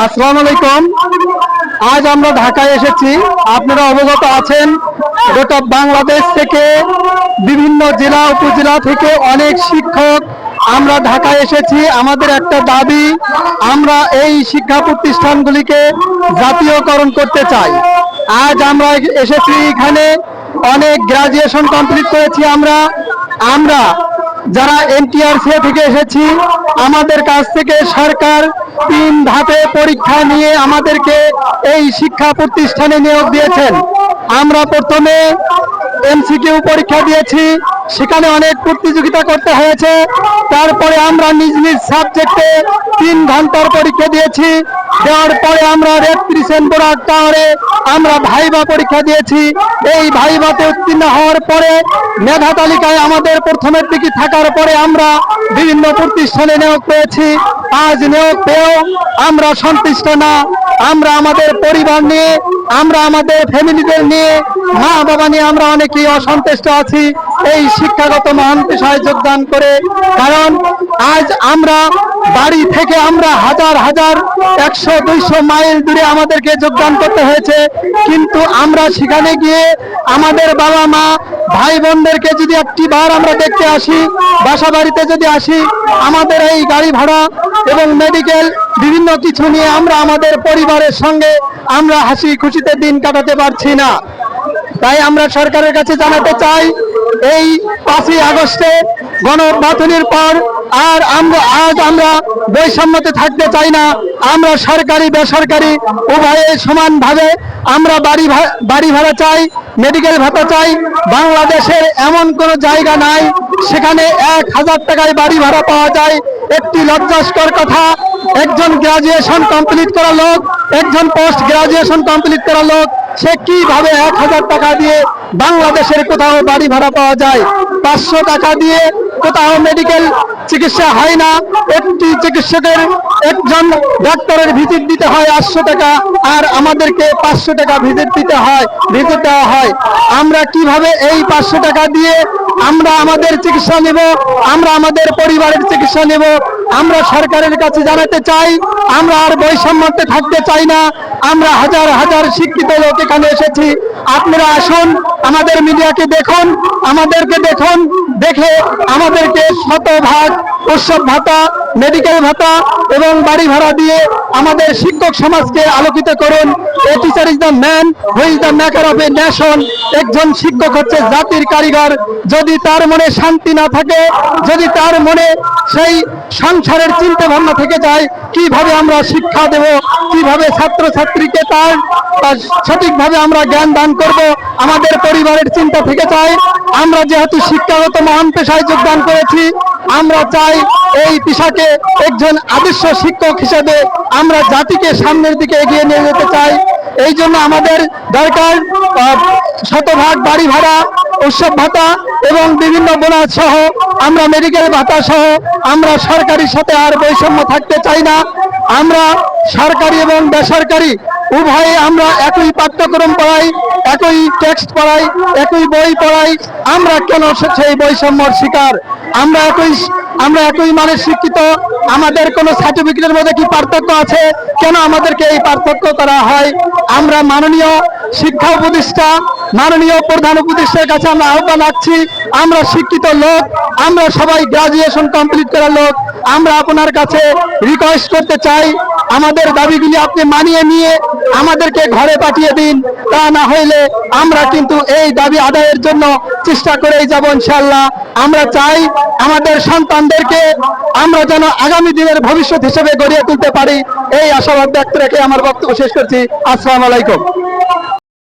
আসসালামু আলাইকুম। আজ আমরা ঢাকায় এসেছি। আপনারা অবগত আছেন, গোটা বাংলাদেশ থেকে বিভিন্ন জেলা উপজেলা থেকে অনেক শিক্ষক আমরা ঢাকায় এসেছি। আমাদের একটা দাবি, আমরা এই শিক্ষা প্রতিষ্ঠানগুলিকে জাতীয়করণ করতে চাই। আজ আমরা এসেছি এখানে, অনেক গ্রাজুয়েশন কমপ্লিট করেছি আমরা যারা এনটিআরসি থেকে এসেছি। আমাদের কাছ থেকে সরকার 3 ধাপে পরীক্ষা নিয়ে আমাদেরকে এই শিক্ষা প্রতিষ্ঠানে নিয়োগ দিয়েছেন। আমরা প্রথমে এমসিকিউ পরীক্ষা দিয়েছি, সেখানে অনেক প্রতিযোগিতা করতে হয়েছে। তারপরে আমরা নিজ নিজ সাবজেক্টে 3 ঘন্টার পরীক্ষা দিয়েছি। দেওয়ার পরে আমরা রেপ্রিজেন্টেটিভ টাওয়ারে আমরা ভাইভা পরীক্ষা দিয়েছি। এই ভাইভাতে উত্তীর্ণ হওয়ার পরে মেধা তালিকায় আমাদের প্রথমের দিকে থাকার পরে আমরা বিভিন্ন প্রতিষ্ঠানে নিয়োগ পেয়েছি। আজ নিয়োগ পেয়েও আমরা সন্তুষ্ট না। আমরা আমাদের পরিবার নিয়ে, আমরা আমাদের ফ্যামিলিদের নিয়ে, মা বাবা নিয়ে আমরা অনেকেই অসন্তুষ্ট আছি এই শিক্ষাগত মহান পেশায় যোগদান করে। কারণ আজ আমরা বাড়ি থেকে আমরা হাজার হাজার 100-200 মাইল দূরে আমাদেরকে যোগদান করতে হয়েছে। কিন্তু আমরা সেখানে গিয়ে আমাদের বাবা মা ভাই বোনদেরকে যদি একটি বার আমরা দেখতে আসি, বাসা বাড়িতে যদি আসি, আমাদের এই গাড়ি ভাড়া এবং মেডিকেল বিভিন্ন কিছু নিয়ে আমরা আমাদের পরিবারের সঙ্গে আমরা হাসি খুশিতে দিন কাটাতে পারছি না। তাই আমরা সরকারের কাছে জানাতে চাই, এই 5ই আগস্টে গণ অভ্যুত্থানের পর আজ আমরা বৈষম্যতে থাকতে চাই না। আমরা সরকারি বেসরকারি উভয়ে সমানভাবে আমরা বাড়ি ভাড়া চাই, মেডিকেল ভাতা চাই। বাংলাদেশের এমন কোনো জায়গা নাই সেখানে 1000 টাকায় বাড়ি ভাড়া পাওয়া যায়। একটি লজ্জাস্কর কথা, একজন গ্রাজুয়েশন কমপ্লিট করা লোক, একজন পোস্ট গ্রাজুয়েশন কমপ্লিট করা লোক, সে কিভাবে 1000 টাকা দিয়ে বাংলাদেশের কোথাও বাড়ি ভাড়া পাওয়া যায়? 500 টাকা দিয়ে কোথাও মেডিকেল চিকিৎসা হয় না। একটি চিকিৎসকের, একজন ডাক্তারের ভিজিট দিতে হয় 800 টাকা, আর আমাদেরকে 500 টাকা ভিজিট দেওয়া হয়। আমরা কিভাবে এই 500 টাকা দিয়ে আমরা আমাদের চিকিৎসা নেব, আমরা আমাদের পরিবারের চিকিৎসা নেব? আমরা সরকারের কাছে জানাতে চাই, আমরা আর বৈষম্যতে থাকতে চাই না। আমরা হাজার হাজার শিক্ষিত লোক এখানে এসেছি। আপনারা আসুন, আমাদের মিডিয়াকে দেখুন, আমাদেরকে দেখুন, দেখে আমাদেরকে শতভাগ উৎসব ভাতা, মেডিকেল ভাতা এবং বাড়ি ভাড়া দিয়ে আমাদের শিক্ষক সমাজকে আলোকিত করুন। A teacher is the man who is the maker of a nation. একজন শিক্ষক হচ্ছে জাতির কারিগর। যদি তার মনে শান্তি না থাকে, যদি তার মনে সেই সংসারের চিন্তা ভাবনা থেকে যায়, কিভাবে আমরা শিক্ষা দেব, কিভাবে ছাত্রছাত্রীকে তার সঠিকভাবে আমরা জ্ঞান দান করব? আমাদের পরিবারের চিন্তা থেকে যায়। আমরা যেহেতু শিক্ষাগত মহান পেশায় যোগদান করেছি, আমরা চাই এই পেশাকে একজন আদর্শ শিক্ষক হিসেবে আমরা জাতিকে সামনের দিকে এগিয়ে নিয়ে যেতে চাই। এই জন্য আমাদের দরকার শতভাগ বাড়ি ভাড়া, উৎসব ভাতা এবং বিভিন্ন বোনাস সহ, আমরা মেডিকেল ভাতা সহ আমরা সরকারির সাথে আর বৈষম্য থাকতে চাই না। আমরা সরকারি এবং বেসরকারি উভয়ে আমরা একই পাঠ্যক্রম পড়াই, একই টেক্সট পড়াই, একই বই পড়াই। আমরা কেন সেই বৈষম্যর শিকার? আমরা একই মানের শিক্ষিত, আমাদের কোনো সার্টিফিকেটের মধ্যে কি পার্থক্য আছে? কেন আমাদেরকে এই পার্থক্য করা হয়? আমরা মাননীয় শিক্ষা উপদেষ্টা, মাননীয় প্রধান উপদেষ্টার কাছে আমরা আহ্বান রাখছি, আমরা শিক্ষিত লোক, আমরা সবাই গ্রাজুয়েশন কমপ্লিট করা লোক। আমরা আপনার কাছে রিকোয়েস্ট করতে চাই, আমাদের দাবিগুলি আপনি মানিয়ে নিয়ে আমাদেরকে ঘরে পাঠিয়ে দিন। তা না হইলে আমরা কিন্তু এই দাবি আদায়ের জন্য চেষ্টা করেই যাব ইনশাআল্লাহ। আমরা চাই আমাদের সন্তানদেরকে আমরা যেন আগামী দিনের ভবিষ্যৎ হিসেবে গড়িয়ে তুলতে পারি। এই আশাবাদ ব্যক্ত রেখে আমার বক্তব্য শেষ করছি। আসসালামু আলাইকুম।